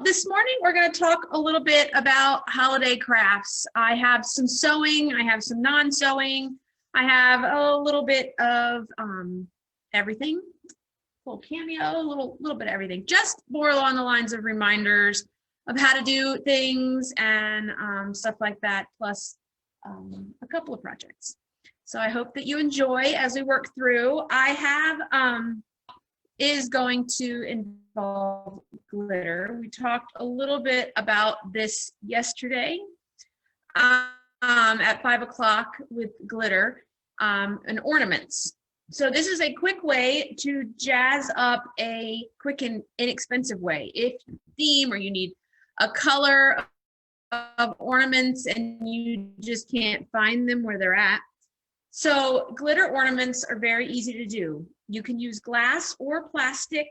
this morning, we're going to talk a little bit about holiday crafts. I have some sewing, I have some non-sewing, I have a little bit of everything, a little cameo, a little bit of everything, just more along the lines of reminders of how to do things and stuff like that, plus a couple of projects. So I hope that you enjoy as we work through. I have is going to involve glitter. We talked a little bit about this yesterday at 5 o'clock with glitter and ornaments. So this is a quick way to jazz up a quick and inexpensive way. If you theme or you need a color of ornaments and you just can't find them where they're at. So glitter ornaments are very easy to do. You can use glass or plastic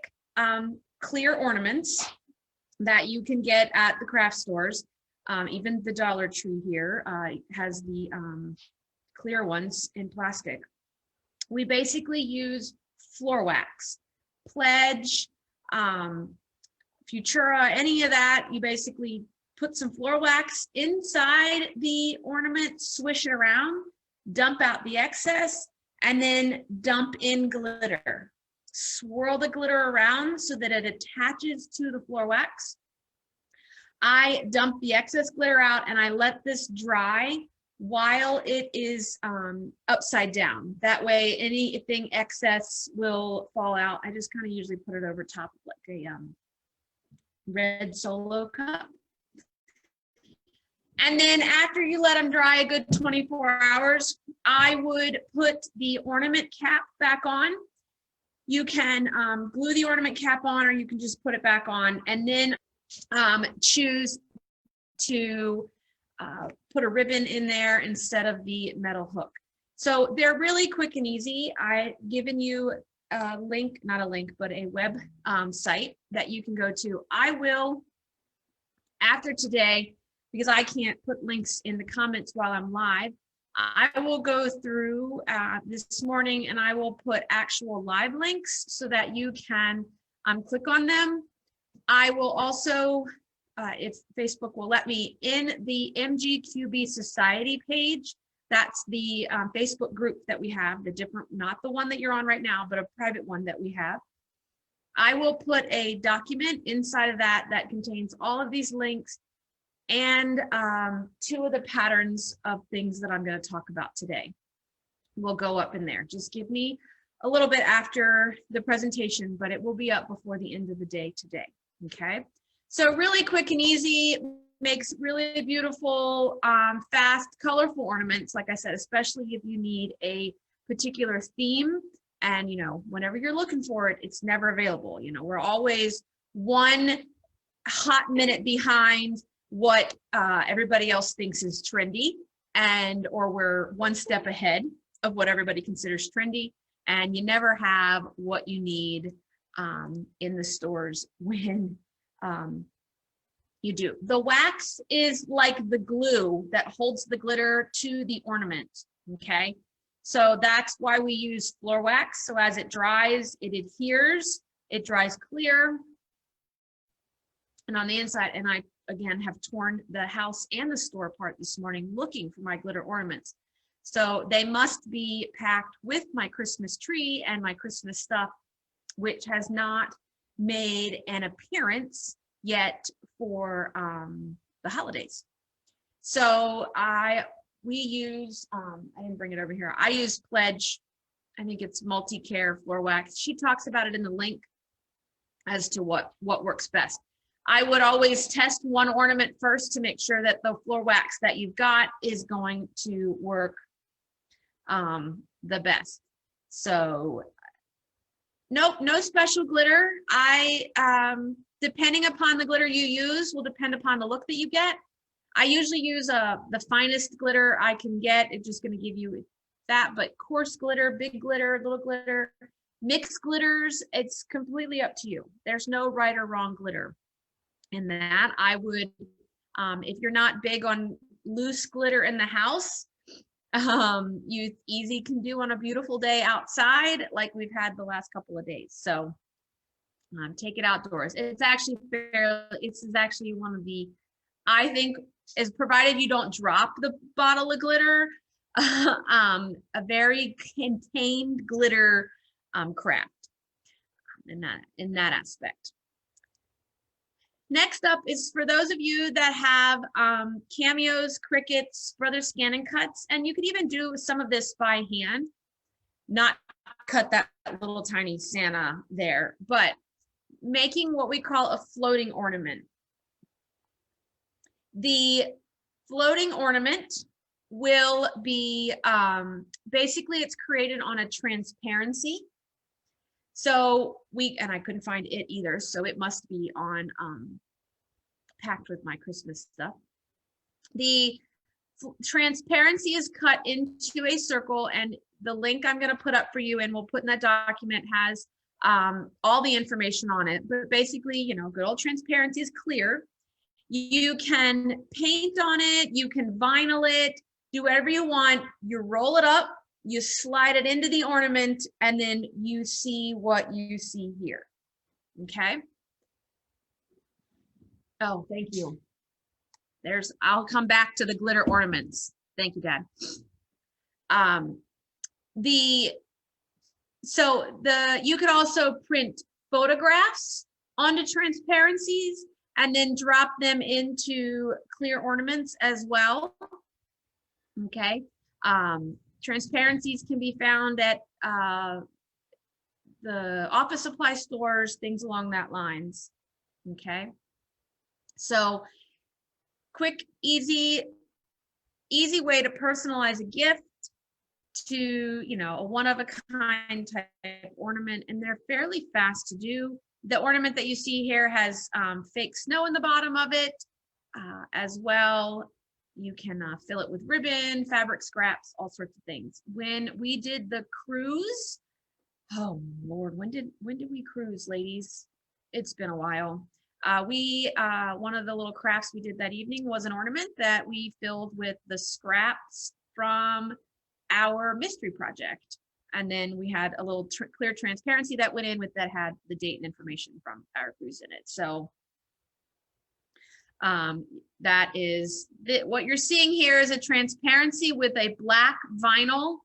clear ornaments that you can get at the craft stores. Even the Dollar Tree here has the clear ones in plastic. We basically use floor wax, Pledge, Futura, any of that. You basically put some floor wax inside the ornament, swish it around, dump out the excess, and then dump in glitter. Swirl the glitter around so that it attaches to the floor wax. I dump the excess glitter out and I let this dry while it is upside down. That way anything excess will fall out. I just kind of usually put it over top of like a red Solo cup. And then after you let them dry a good 24 hours, I would put the ornament cap back on. You can glue the ornament cap on, or you can just put it back on, and then choose to put a ribbon in there instead of the metal hook. So they're really quick and easy. I've given you a link, not a link, but a web site that you can go to. I will, after today, because I can't put links in the comments while I'm live, I will go through this morning and I will put actual live links so that you can click on them. I will also, if Facebook will let me, in the MGQB Society page, that's the Facebook group that we have, the different, not the one that you're on right now, but a private one that we have. I will put a document inside of that that contains all of these links and 2 of the patterns of things that I'm going to talk about today will go up in there. Just give me a little bit after the presentation, but it will be up before the end of the day today. Okay, so really quick and easy, makes really beautiful, fast, colorful ornaments. Like I said, especially if you need a particular theme, and you know, whenever you're looking for it, it's never available. You know, we're always one hot minute behind what everybody else thinks is trendy, and or we're one step ahead of what everybody considers trendy, and you never have what you need in the stores when you do. The wax is like the glue that holds the glitter to the ornament. Okay, so that's why we use floor wax. So as it dries, it adheres, it dries clear, and on the inside, and I again have torn the house and the store apart this morning looking for my glitter ornaments. So they must be packed with my Christmas tree and my Christmas stuff, which has not made an appearance yet for the holidays. So we use, I didn't bring it over here. I use Pledge. I think it's multi-care floor wax. She talks about it in the link as to what works best. I would always test one ornament first to make sure that the floor wax that you've got is going to work the best. So nope, no special glitter. Depending upon the glitter you use will depend upon the look that you get. I usually use the finest glitter I can get. It's just going to give you that, but coarse glitter, big glitter, little glitter, mixed glitters, it's completely up to you. There's no right or wrong glitter in that. I would, if you're not big on loose glitter in the house, you easy can do on a beautiful day outside like we've had the last couple of days. So Take it outdoors. It's actually this is actually one of the, I think, is provided you don't drop the bottle of glitter, a very contained glitter craft in that aspect. Next up is for those of you that have cameos, crickets, Brothers Scan and Cuts, and you could even do some of this by hand, not cut that little tiny Santa there, but making what we call a floating ornament. The floating ornament will be, basically it's created on a transparency. So and I couldn't find it either, so it must be on packed with my Christmas stuff. The transparency is cut into a circle, and the link I'm going to put up for you and we'll put in that document has all the information on it. But basically, you know, good old transparency is clear. You can paint on it, you can vinyl it, do whatever you want. You roll it up, you slide it into the ornament, and then you see what you see here. Okay. Oh, thank you. I'll come back to the glitter ornaments. Thank you, Dad. You could also print photographs onto transparencies and then drop them into clear ornaments as well. Okay. Transparencies can be found at the office supply stores, things along that lines. Okay. So quick, easy way to personalize a gift to, you know, a one-of-a-kind type ornament, and they're fairly fast to do. The ornament that you see here has fake snow in the bottom of it as well. You can fill it with ribbon, fabric scraps, all sorts of things. When we did the cruise, oh Lord, when did we cruise, ladies? It's been a while. One of the little crafts we did that evening was an ornament that we filled with the scraps from our mystery project. And then we had a little clear transparency that went in with that had the date and information from our cruise in it. So that is what you're seeing here is a transparency with a black vinyl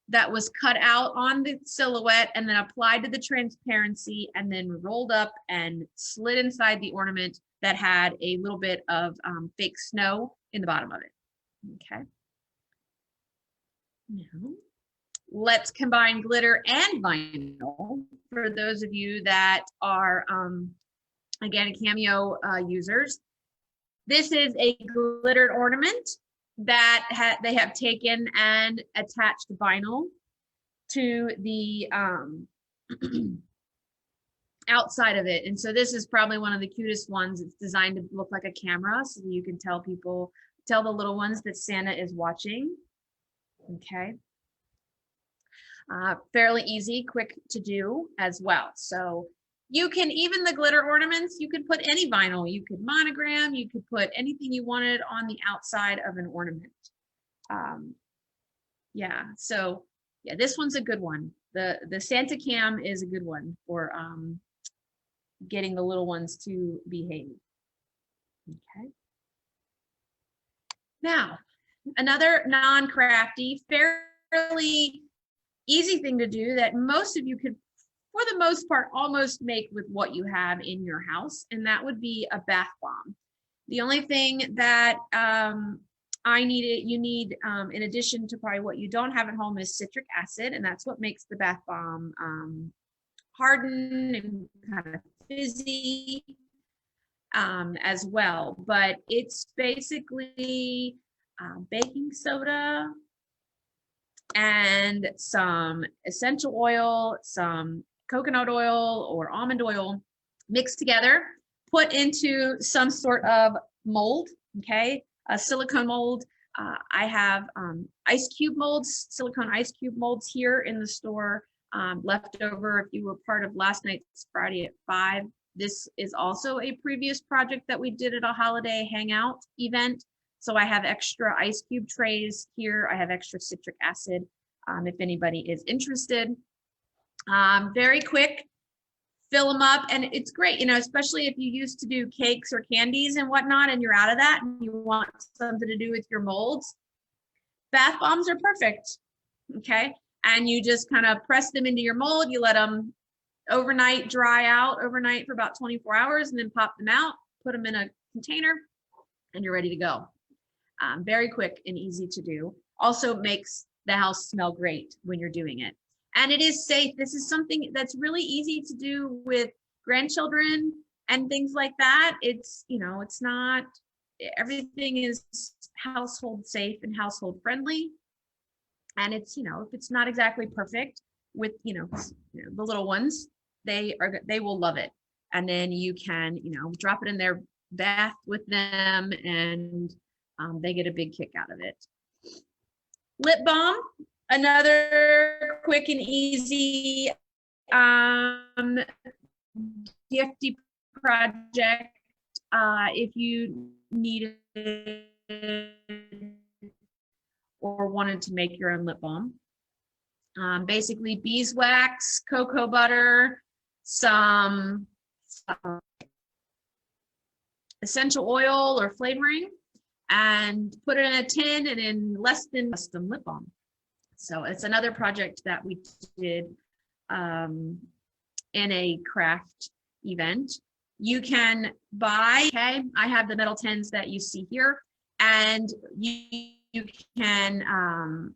that was cut out on the silhouette and then applied to the transparency and then rolled up and slid inside the ornament that had a little bit of fake snow in the bottom of it. Okay. Now, let's combine glitter and vinyl for those of you that are, again, cameo users. This is a glittered ornament that they have taken and attached vinyl to the outside of it. And so this is probably one of the cutest ones. It's designed to look like a camera so that you can tell the little ones that Santa is watching. Okay. Fairly easy, quick to do as well. So you can, even the glitter ornaments, you could put any vinyl, you could monogram, you could put anything you wanted on the outside of an ornament. Yeah, so yeah, this one's a good one. The Santa Cam is a good one for getting the little ones to behave. Okay. Now, another non-crafty, fairly easy thing to do that most of you could, for the most part, almost make with what you have in your house, and that would be a bath bomb. The only thing that you need in addition to probably what you don't have at home is citric acid, and that's what makes the bath bomb harden and kind of fizzy as well. But it's basically baking soda and some essential oil, some coconut oil or almond oil mixed together, put into some sort of mold, okay, a silicone mold. I have ice cube molds, silicone ice cube molds here in the store, left over if you were part of last night's Friday at 5. This is also a previous project that we did at a holiday hangout event. So I have extra ice cube trays here. I have extra citric acid if anybody is interested. Very quick, fill them up, and it's great, you know, especially if you used to do cakes or candies and whatnot, and you're out of that and you want something to do with your molds. Bath bombs are perfect, okay? And you just kind of press them into your mold, you let them overnight dry out overnight for about 24 hours, and then pop them out, put them in a container, and you're ready to go. Very quick and easy to do. Also makes the house smell great when you're doing it. And it is safe. This is something that's really easy to do with grandchildren and things like that. It's, you know, it's not, everything is household safe and household friendly. And it's, you know, if it's not exactly perfect with, you know, the little ones, they will love it. And then you can, you know, drop it in their bath with them, and they get a big kick out of it. Lip balm, another quick and easy gifty project. If you need it or wanted to make your own lip balm. Basically beeswax, cocoa butter, some essential oil or flavoring, and put it in a tin, and in less than custom lip balm. So it's another project that we did in a craft event. You can buy, okay, I have the metal tins that you see here, and you can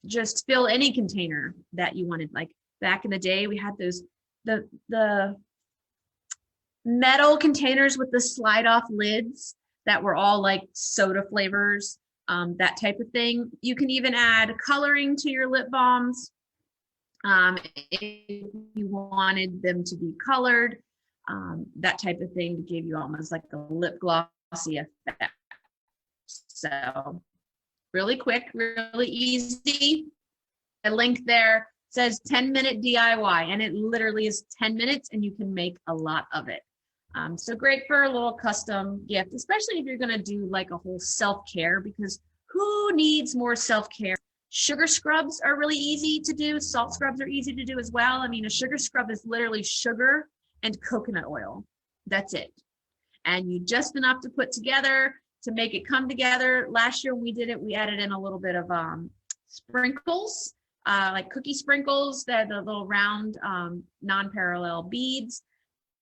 just fill any container that you wanted. Like back in the day, we had those, the metal containers with the slide off lids that were all like soda flavors, that type of thing. You can even add coloring to your lip balms if you wanted them to be colored, that type of thing, to give you almost like a lip glossy effect. So really quick, really easy. A link there says 10-minute DIY, and it literally is 10 minutes and you can make a lot of it. So great for a little custom gift, especially if you're going to do like a whole self-care, because who needs more self-care? Sugar scrubs are really easy to do. Salt scrubs are easy to do as well. I mean, a sugar scrub is literally sugar and coconut oil. That's it. And you just enough to put together to make it come together. Last year when we did it, we added in a little bit of sprinkles, like cookie sprinkles, the little round non-parallel beads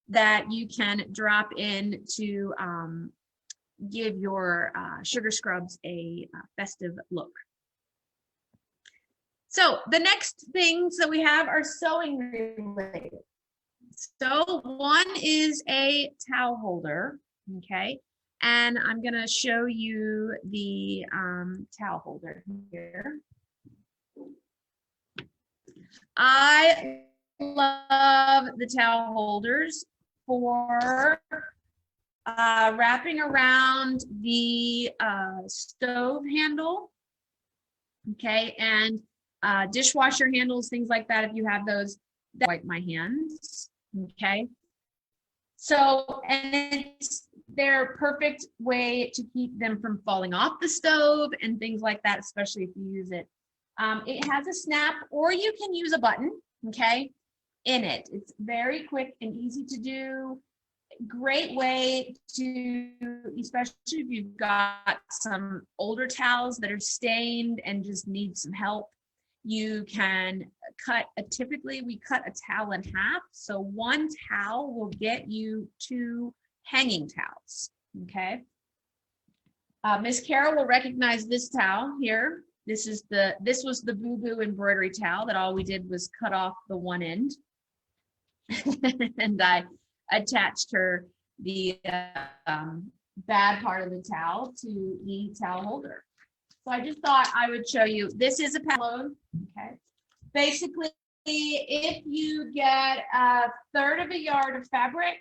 that you can drop in to give your sugar scrubs a festive look. So the next things that we have are sewing related. So one is a towel holder, okay? And I'm gonna show you the towel holder here. I love the towel holders for wrapping around the stove handle, okay, and dishwasher handles, things like that. If you have those, wipe my hands, okay. So, and they're a perfect way to keep them from falling off the stove and things like that, especially if you use it. It has a snap, or you can use a button, okay, in it. It's very quick and easy to do. Great way to, especially if you've got some older towels that are stained and just need some help. You can cut typically we cut a towel in half. So one towel will get you 2 hanging towels, okay? Miss Carol will recognize this towel here. This was the Boo Boo embroidery towel that all we did was cut off the one end. And I attached her the bad part of the towel to the towel holder. So I just thought I would show you. This is a payload, okay? Basically, if you get 1/3 of a yard of fabric,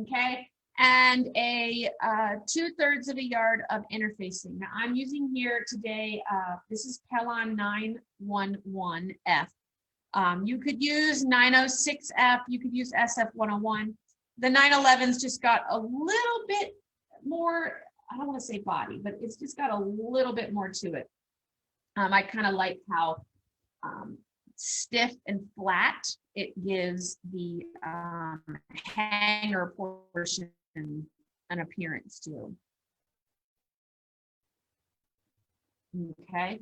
okay, and a 2/3 of a yard of interfacing. Now I'm using here today, this is Pellon 911F. You could use 906F, you could use SF101. The 911's just got a little bit more, I don't want to say body, but it's just got a little bit more to it. I kind of like how stiff and flat it gives the hanger portion an appearance to. Okay.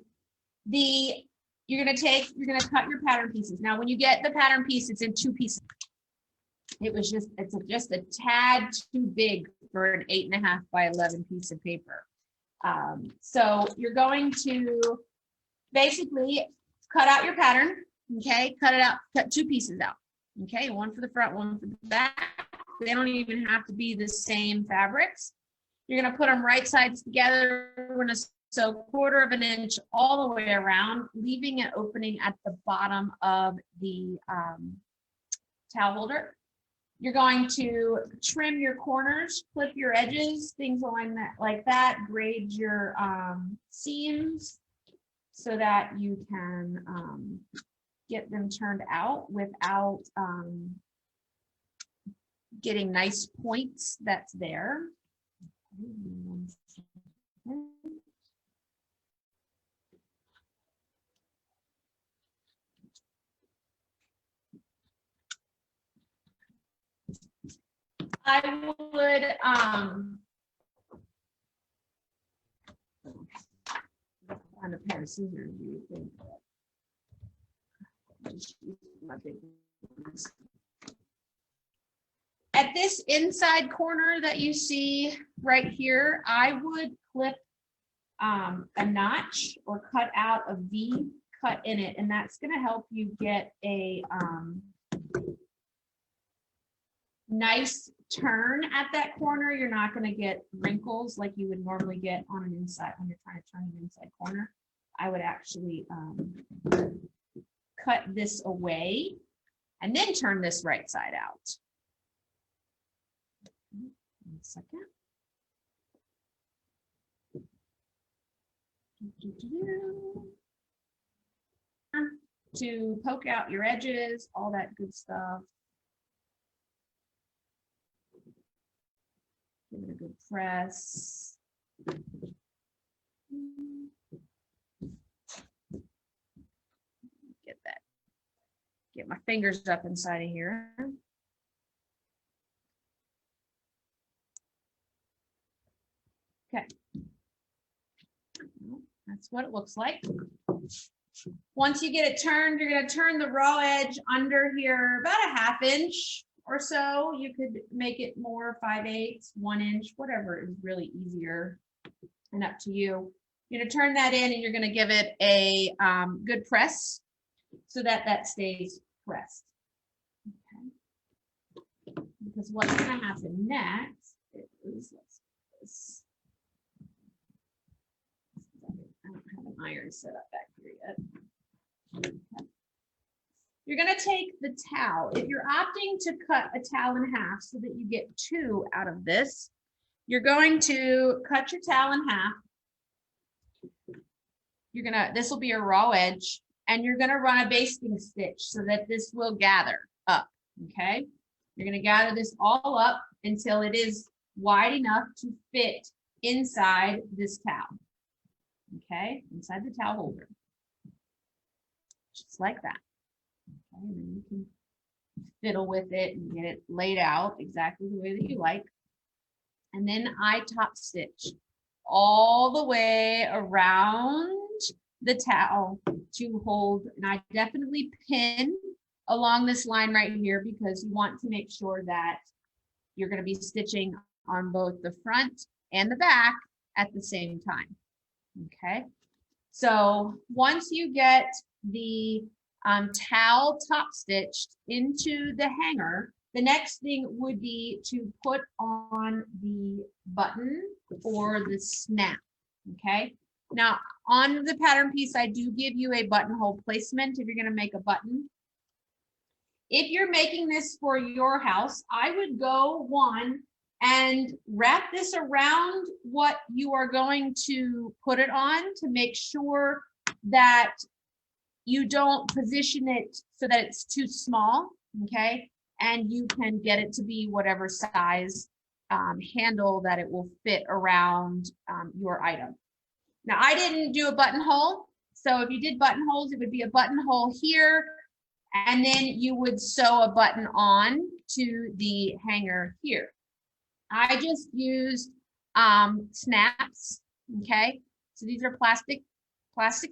You're gonna cut your pattern pieces. Now, when you get the pattern piece, it's in 2 pieces. It's just a tad too big for an 8.5 by 11 piece of paper. So you're going to basically cut out your pattern. Okay, cut 2 pieces out. Okay, one for the front, one for the back. They don't even have to be the same fabrics. You're gonna put them right sides together. We're gonna sew 1/4 of an inch all the way around, leaving an opening at the bottom of the towel holder. You're going to trim your corners, clip your edges, things like that, grade your seams so that you can get them turned out without getting nice points that's there. I would find a pair of scissors. You think just use my big ones. At this inside corner that you see right here, I would clip a notch or cut out a V cut in it, and that's going to help you get a nice turn at that corner. You're not going to get wrinkles like you would normally get on an inside when you're trying to turn an inside corner. I would actually cut this away and then turn this right side out. 1 second. To poke out your edges, all that good stuff. Give it a good press. Get my fingers up inside of here. Okay. That's what it looks like. Once you get it turned, you're going to turn the raw edge under here about a 1/2 inch or so. You could make it more, 5/8, 1 inch, whatever is really easier and up to you. You're going to turn that in and you're going to give it a good press so that that stays pressed. Okay. Because what's going to happen next is this. I don't have an iron set up back here yet. Okay. You're going to take the towel. If you're opting to cut a towel in half so that you get 2 out of this, you're going to cut your towel in half. This will be a raw edge, and you're going to run a basting stitch so that this will gather up. Okay. You're going to gather this all up until it is wide enough to fit inside this towel. Okay, inside the towel holder, just like that. Okay, and then you can fiddle with it and get it laid out exactly the way that you like. And then I top stitch all the way around the towel to hold, and I definitely pin along this line right here because you want to make sure that you're going to be stitching on both the front and the back at the same time. Okay, so once you get the towel top stitched into the hanger, the next thing would be to put on the button or the snap. Okay, now on the pattern piece, I do give you a buttonhole placement if you're going to make a button. If you're making this for your house, I would go and wrap this around what you are going to put it on to make sure that you don't position it so that it's too small, okay? And you can get it to be whatever size handle that it will fit around your item. Now, I didn't do a buttonhole, so if you did buttonholes, it would be a buttonhole here And then you would sew a button on to the hanger here. I just used snaps, okay? So these are plastic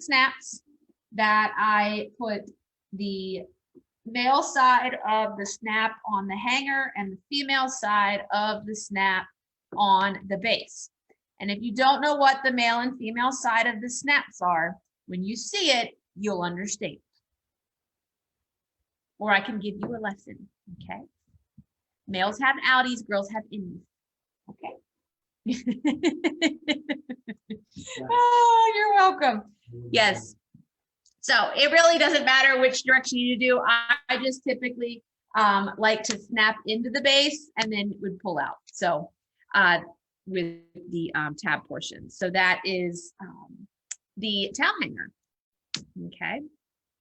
snaps that I put the male side of the snap on the hanger and the female side of the snap on the base. And if you don't know what the male and female side of the snaps are, when you see it, you'll understand. Or I can give you a lesson, okay? Males have outies, girls have innies, okay? Oh, you're welcome. Yes. So it really doesn't matter which direction you do. I just typically like to snap into the base and then it would pull out. So with the tab portion. So that is the towel hanger. Okay.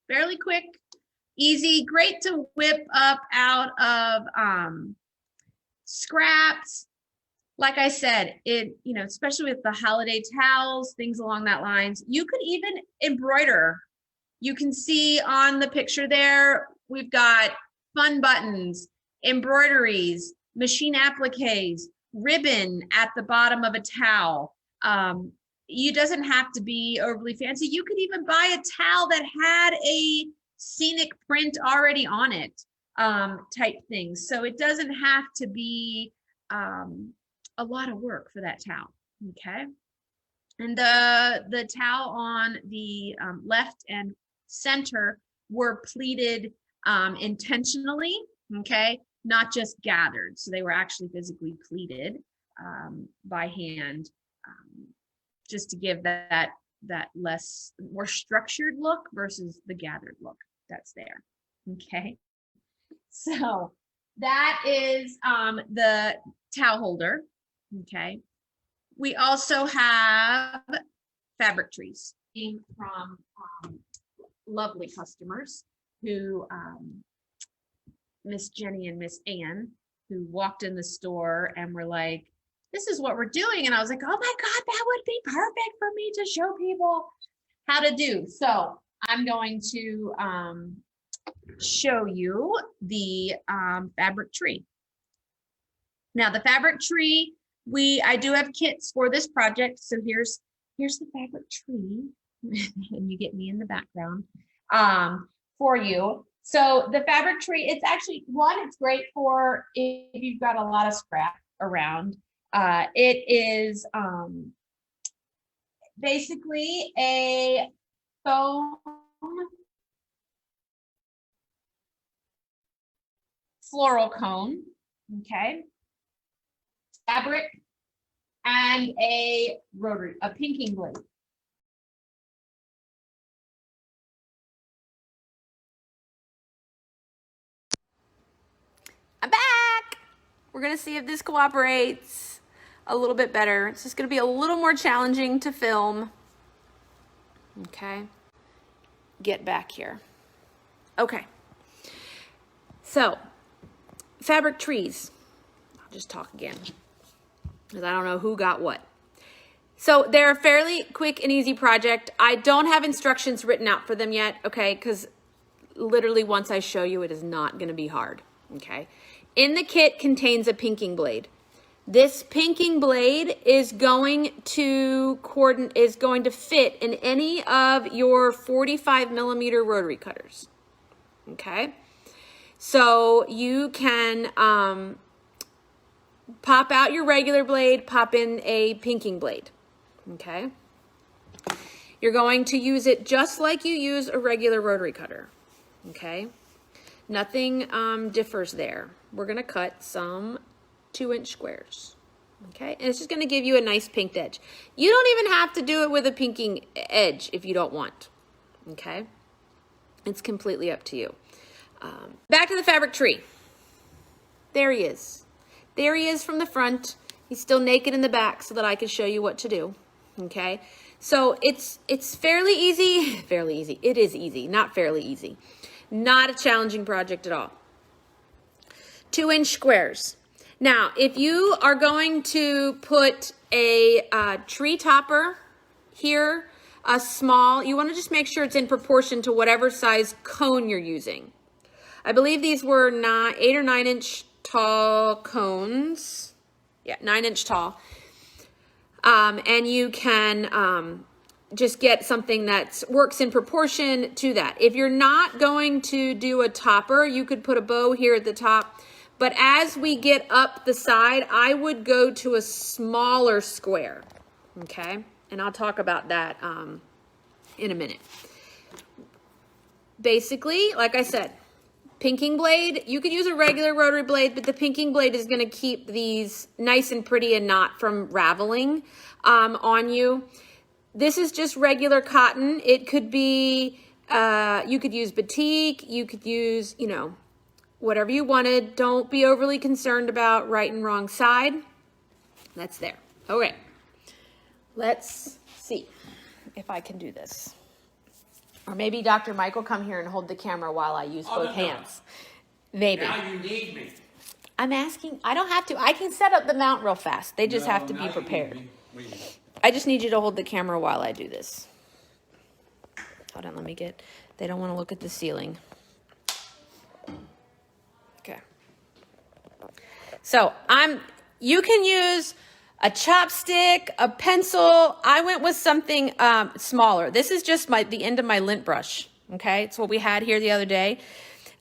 Fairly quick, easy, great to whip up out of scraps. Like I said, especially with the holiday towels, things along that lines, you could even embroider. You can see on the picture there, we've got fun buttons, embroideries, machine appliques, ribbon at the bottom of a towel. You doesn't have to be overly fancy. You could even buy a towel that had a scenic print already on it, type things. So it doesn't have to be a lot of work for that towel, okay? And the towel on the left and center were pleated intentionally, okay? Not just gathered. So they were actually physically pleated by hand, just to give that more structured look versus the gathered look that's there, okay? So that is the towel holder, okay? We also have fabric trees from lovely customers who, Miss Jenny and Miss Ann, who walked in the store and were like, this is what we're doing. And I was like, oh my God, that would be perfect for me to show people how to do. So I'm going to show you the fabric tree. Now the fabric tree, I do have kits for this project. So here's the fabric tree and you get me in the background for you. So the fabric tree, it's actually, it's great for if you've got a lot of scrap around. It is basically a foam floral cone, okay? Fabric and a pinking blade. I'm back. We're gonna see if this cooperates a little bit better. It's just gonna be a little more challenging to film. Okay, get back here. Okay, so fabric trees. I'll just talk again because I don't know who got what. So they're a fairly quick and easy project. I don't have instructions written out for them yet, okay, because literally once I show you, it is not gonna be hard, okay? In the kit contains a pinking blade. This pinking blade is going to fit in any of your 45mm rotary cutters. Okay, so you can pop out your regular blade, pop in a pinking blade. Okay, you're going to use it just like you use a regular rotary cutter. Okay, nothing differs there. We're gonna cut some 2-inch squares. Okay, and it's just gonna give you a nice pinked edge. You don't even have to do it with a pinking edge if you don't want. Okay, it's completely up to you. Back to the fabric tree. There he is. There he is from the front. He's still naked in the back so that I can show you what to do. Okay, so it's fairly easy. Fairly easy. It is easy, not fairly easy. Not a challenging project at all. 2-inch squares. Now, if you are going to put a tree topper here, you want to just make sure it's in proportion to whatever size cone you're using. I believe these were 8 or 9 inch tall cones. Yeah, 9 inch tall. And you can just get something that works in proportion to that. If you're not going to do a topper, you could put a bow here at the top. But as we get up the side, I would go to a smaller square, okay? And I'll talk about that in a minute. Basically, like I said, pinking blade, you could use a regular rotary blade, but the pinking blade is gonna keep these nice and pretty and not from raveling on you. This is just regular cotton. It could be, you could use batik, you could use, you know, whatever you wanted. Don't be overly concerned about right and wrong side. That's there. Okay, let's see if I can do this. Or maybe Dr. Mike will come here and hold the camera while I use both hands. Maybe. Now you need me. I'm asking, I don't have to. I can set up the mount real fast. They just have to be prepared. I just need you to hold the camera while I do this. Hold on, let me get, they don't want to look at the ceiling. Okay. So you can use a chopstick, a pencil. I went with something smaller. This is just the end of my lint brush. Okay, it's what we had here the other day.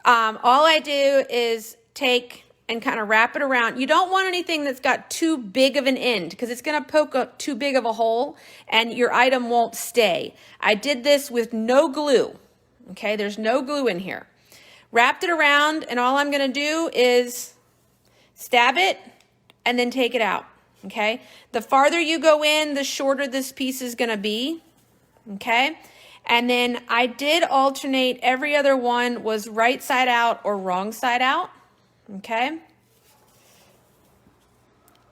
All I do is take and kind of wrap it around. You don't want anything that's got too big of an end because it's going to poke up too big of a hole and your item won't stay. I did this with no glue. Okay, there's no glue in here. Wrapped it around, and all I'm going to do is stab it and then take it out. Okay, the farther you go in, the shorter this piece is going to be. Okay, and then I did alternate. Every other one was right side out or wrong side out. Okay,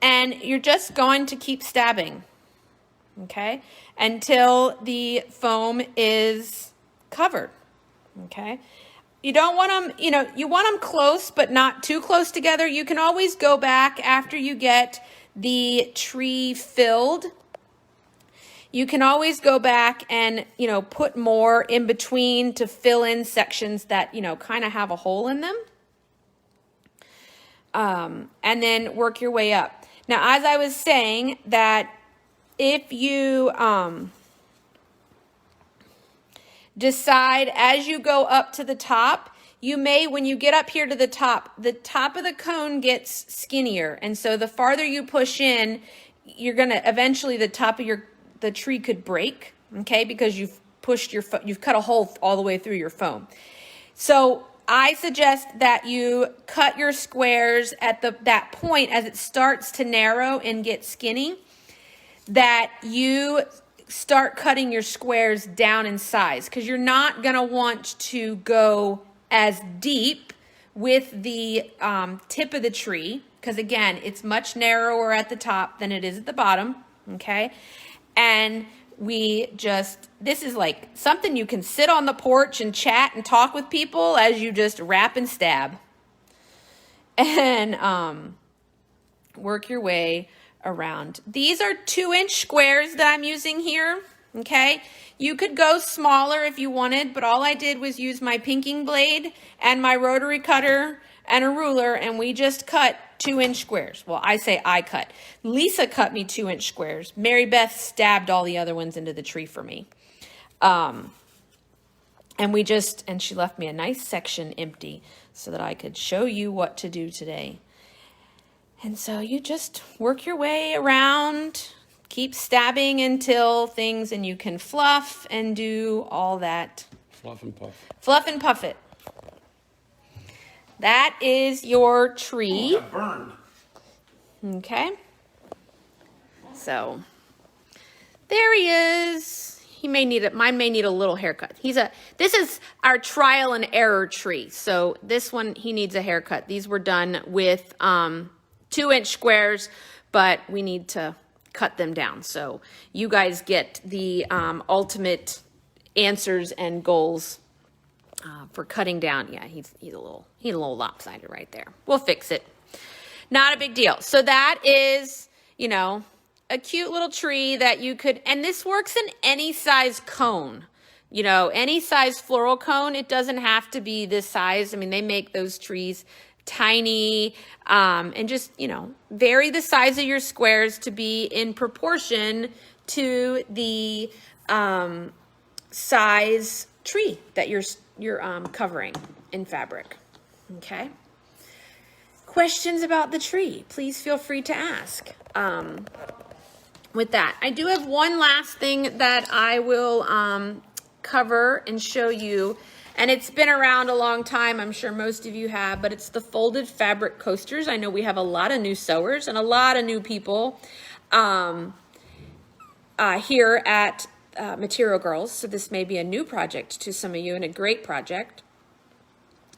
and you're just going to keep stabbing. Okay, until the foam is covered. Okay, you don't want them, you know, you want them close, but not too close together. You can always go back after you get the tree filled. You can always go back and, you know, put more in between to fill in sections that, you know, kind of have a hole in them. And then work your way up. Now, as I was saying, that if you decide as you go up to the top, you may, when you get up here to the top of the cone gets skinnier. And so the farther you push in, you're going to eventually, the top of the tree could break, okay? Because you've cut a hole all the way through your foam. So I suggest that you cut your squares at that point as it starts to narrow and get skinny, that you start cutting your squares down in size, because you're not going to want to go as deep with the tip of the tree, because again, it's much narrower at the top than it is at the bottom, okay? And this is like something you can sit on the porch and chat and talk with people as you just wrap and stab. And work your way around. These are 2-inch squares that I'm using here, okay? You could go smaller if you wanted, but all I did was use my pinking blade and my rotary cutter and a ruler, and we just cut 2-inch squares. Well, I cut. Lisa cut me 2-inch squares. Mary Beth stabbed all the other ones into the tree for me. And she left me a nice section empty so that I could show you what to do today. And so you just work your way around, keep stabbing until and you can fluff and do all that. Fluff and puff. Fluff and puff it. That is your tree. Oh, that burned. Okay. So there he is. Mine may need a little haircut. This is our trial and error tree. So this one, he needs a haircut. These were done with 2-inch squares, but we need to cut them down. So you guys get the ultimate answers and goals for cutting down. Yeah, he's a little lopsided right there. We'll fix it. Not a big deal. So that is, you know, a cute little tree that you could, and this works in any size cone. You know, any size floral cone, it doesn't have to be this size. I mean, they make those trees tiny, and just, you know, vary the size of your squares to be in proportion to the size tree that you're covering in fabric. Okay. Questions about the tree, please feel free to ask. With that, I do have one last thing that I will cover and show you, and it's been around a long time. I'm sure most of you have, but it's the folded fabric coasters. I know we have a lot of new sewers and a lot of new people here at Material Girls, so this may be a new project to some of you and a great project.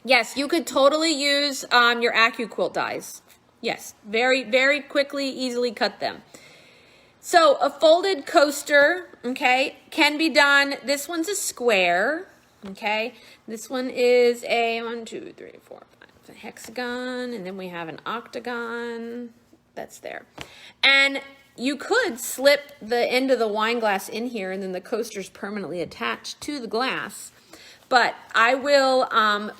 Yes, you could totally use your AccuQuilt dies. Yes, very, very quickly, easily cut them. So a folded coaster, okay, can be done. This one's a square, okay. This one is a 1, 2, 3, 4, 5, a hexagon, and then we have an octagon. That's there. And you could slip the end of the wine glass in here, and then the coaster's permanently attached to the glass. But I will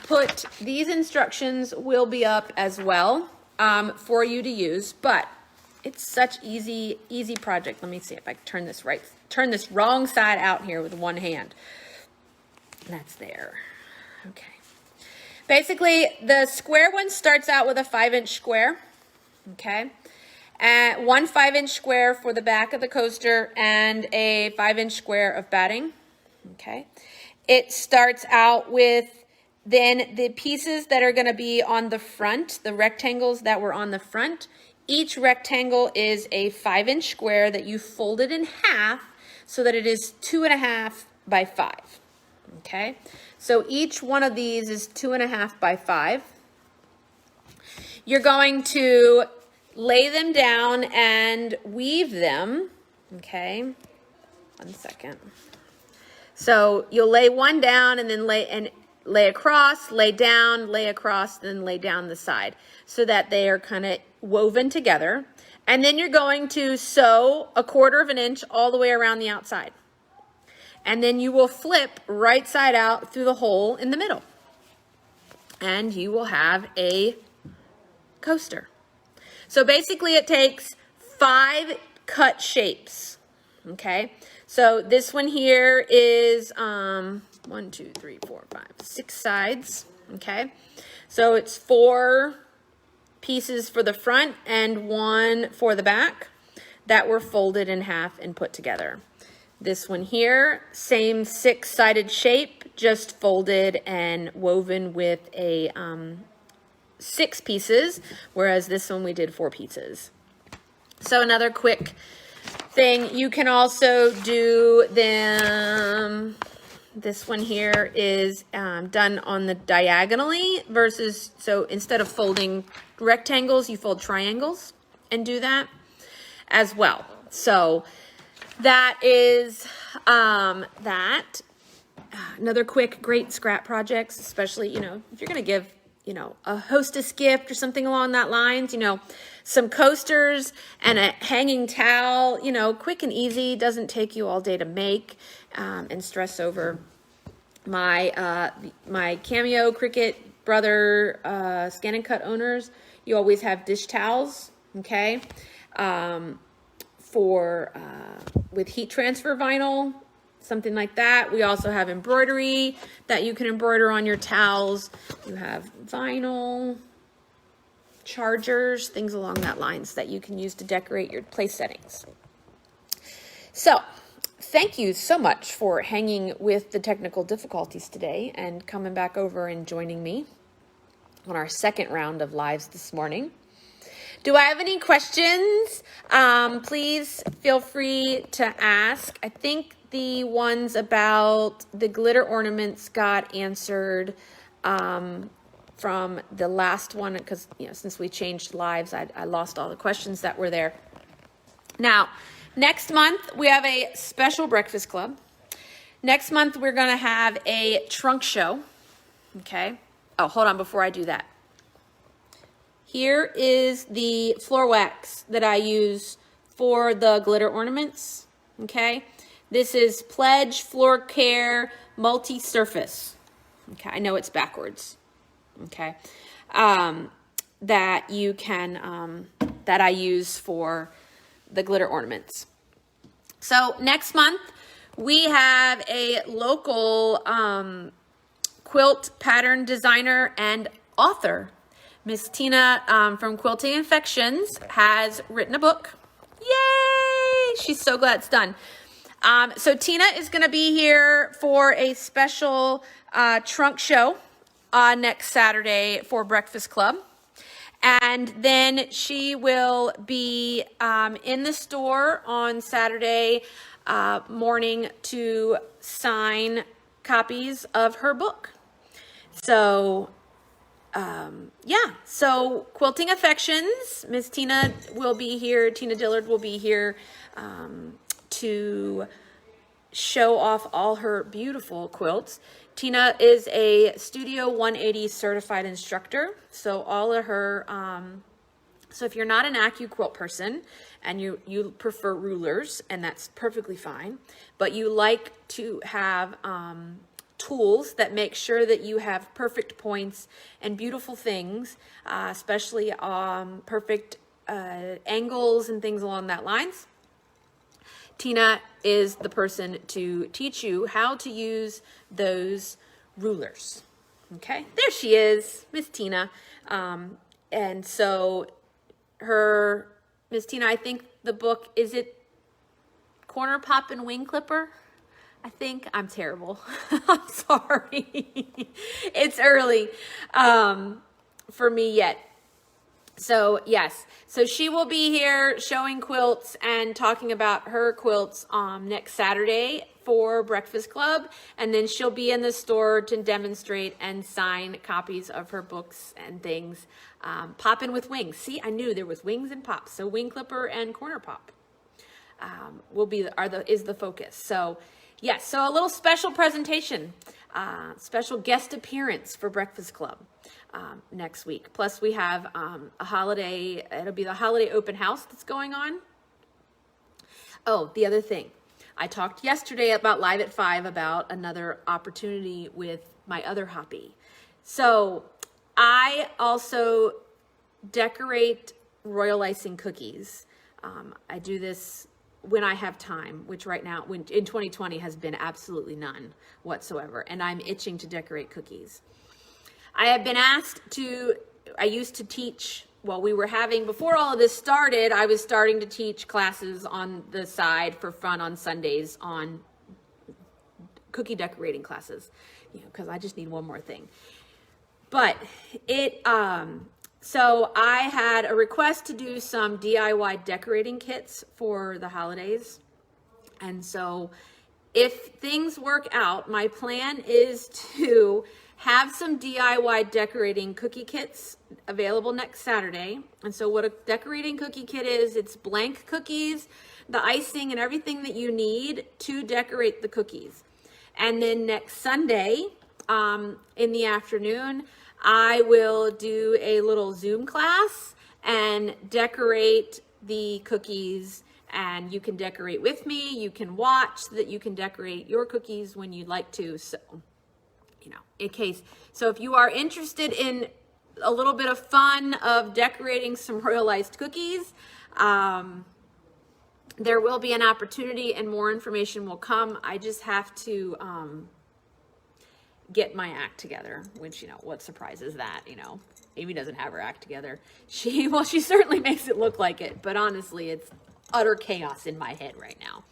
put, these instructions will be up as well for you to use, but it's such easy project. Let me see if I can turn this wrong side out here with one hand. That's there. Okay. Basically, the square one starts out with a 5-inch square. Okay. And one 5-inch square for the back of the coaster and a 5-inch square of batting. Okay. It starts out with then the pieces that are going to be on the front, the rectangles that were on the front. Each rectangle is a 5-inch square that you folded in half so that it is 2.5 by 5. Okay, so each one of these is 2.5 by 5. You're going to lay them down and weave them. Okay, 1 second. So you'll lay one down and then lay across, lay down, lay across, then lay down the side so that they are kind of woven together. And then you're going to sew 1/4 inch all the way around the outside. And then you will flip right side out through the hole in the middle. And you will have a coaster. So basically it takes 5 cut shapes. Okay. So this one here is 1, 2, 3, 4, 5, 6 sides. Okay. So it's 4 pieces for the front and 1 for the back that were folded in half and put together. This one here, same 6-sided shape, just folded and woven with a 6 pieces, whereas this one we did 4 pieces. So another quick thing, you can also do them. This one here is done on the diagonally versus, so instead of folding rectangles, you fold triangles and do that as well. So that is that. Another quick, great scrap projects, especially, you know, if you're going to give, you know, a hostess gift or something along that lines, you know, some coasters and a hanging towel, you know, quick and easy, doesn't take you all day to make and stress over. My Cameo Cricut Brother Scan and Cut owners, you always have dish towels, okay, with heat transfer vinyl, something like that. We also have embroidery that you can embroider on your towels. You have vinyl, chargers, things along that lines that you can use to decorate your place settings. So thank you so much for hanging with the technical difficulties today and coming back over and joining me on our second round of lives this morning. Do I have any questions? Please feel free to ask. I think the ones about the glitter ornaments got answered from the last one, because, you know, since we changed lives, I lost all the questions that were there. Now, next month, we have a special breakfast club. Next month, we're going to have a trunk show. Okay. Oh, hold on before I do that. Here is the floor wax that I use for the glitter ornaments. Okay. This is Pledge Floor Care Multi-Surface. Okay, I know it's backwards. Okay, that you can, that I use for the glitter ornaments. So next month, we have a local quilt pattern designer and author. Miss Tina from Quilting Infections has written a book. Yay! She's so glad it's done. So Tina is going to be here for a special trunk show next Saturday for Breakfast Club. And then she will be in the store on Saturday morning to sign copies of her book. So, yeah, so Quilting Affections, Miss Tina will be here, Tina Dillard will be here to show off all her beautiful quilts. Tina is a Studio 180 certified instructor, so all of her, so if you're not an AccuQuilt person and you prefer rulers, and that's perfectly fine, but you like to have tools that make sure that you have perfect points and beautiful things, especially perfect angles and things along that lines, Tina is the person to teach you how to use those rulers. Okay, there she is, Miss Tina. And so Miss Tina, I think the book, is it Corner Pop and Wing Clipper? I think I'm terrible. I'm sorry. It's early for me yet. So yes, so she will be here showing quilts and talking about her quilts next Saturday for Breakfast Club, and then she'll be in the store to demonstrate and sign copies of her books and things. Poppin' with Wings. See, I knew there was wings and pops, so Wing Clipper and Corner Pop is the focus. So yes, so a little special presentation, special guest appearance for Breakfast Club. Next week. Plus we have a holiday, it'll be the holiday open house that's going on. Oh, the other thing, I talked yesterday about Live at 5 about another opportunity with my other hobby. So I also decorate royal icing cookies. I do this when I have time, which right now in 2020 has been absolutely none whatsoever, and I'm itching to decorate cookies. I have been asked I used to teach, before all of this started, I was starting to teach classes on the side for fun on Sundays on cookie decorating classes, because I just need one more thing. But so I had a request to do some DIY decorating kits for the holidays. And so if things work out, my plan is to have some DIY decorating cookie kits available next Saturday. And so what a decorating cookie kit is, it's blank cookies, the icing and everything that you need to decorate the cookies. And then next Sunday, in the afternoon, I will do a little Zoom class and decorate the cookies, and you can decorate with me. You can watch so that you can decorate your cookies when you'd like to. So, so if you are interested in a little bit of fun of decorating some royalized cookies, there will be an opportunity and more information will come. I just have to get my act together, which, what surprise is that? Amy doesn't have her act together. She certainly makes it look like it, but honestly, it's utter chaos in my head right now.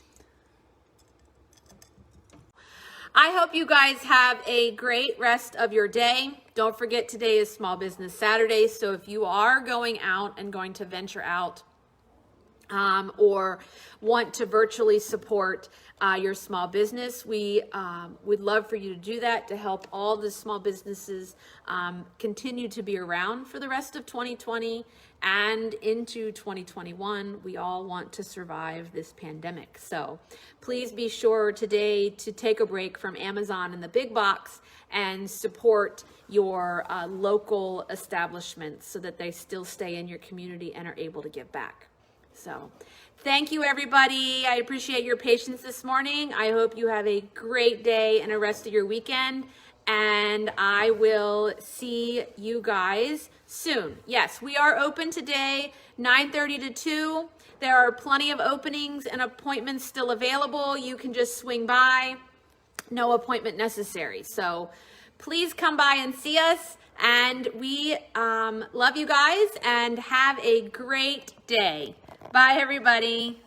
I hope you guys have a great rest of your day. Don't forget, today is Small Business Saturday, so if you are going out and going to venture out or want to virtually support your small business, we would love for you to do that to help all the small businesses continue to be around for the rest of 2020 and into 2021. We all want to survive this pandemic. So please be sure today to take a break from Amazon and the big box and support your local establishments so that they still stay in your community and are able to give back. So Thank you, everybody. I appreciate your patience this morning. I hope you have a great day and a rest of your weekend. And I will see you guys soon. Yes, we are open today, 9:30 to 2. There are plenty of openings and appointments still available. You can just swing by. No appointment necessary. So please come by and see us. And we love you guys and have a great day. Bye, everybody.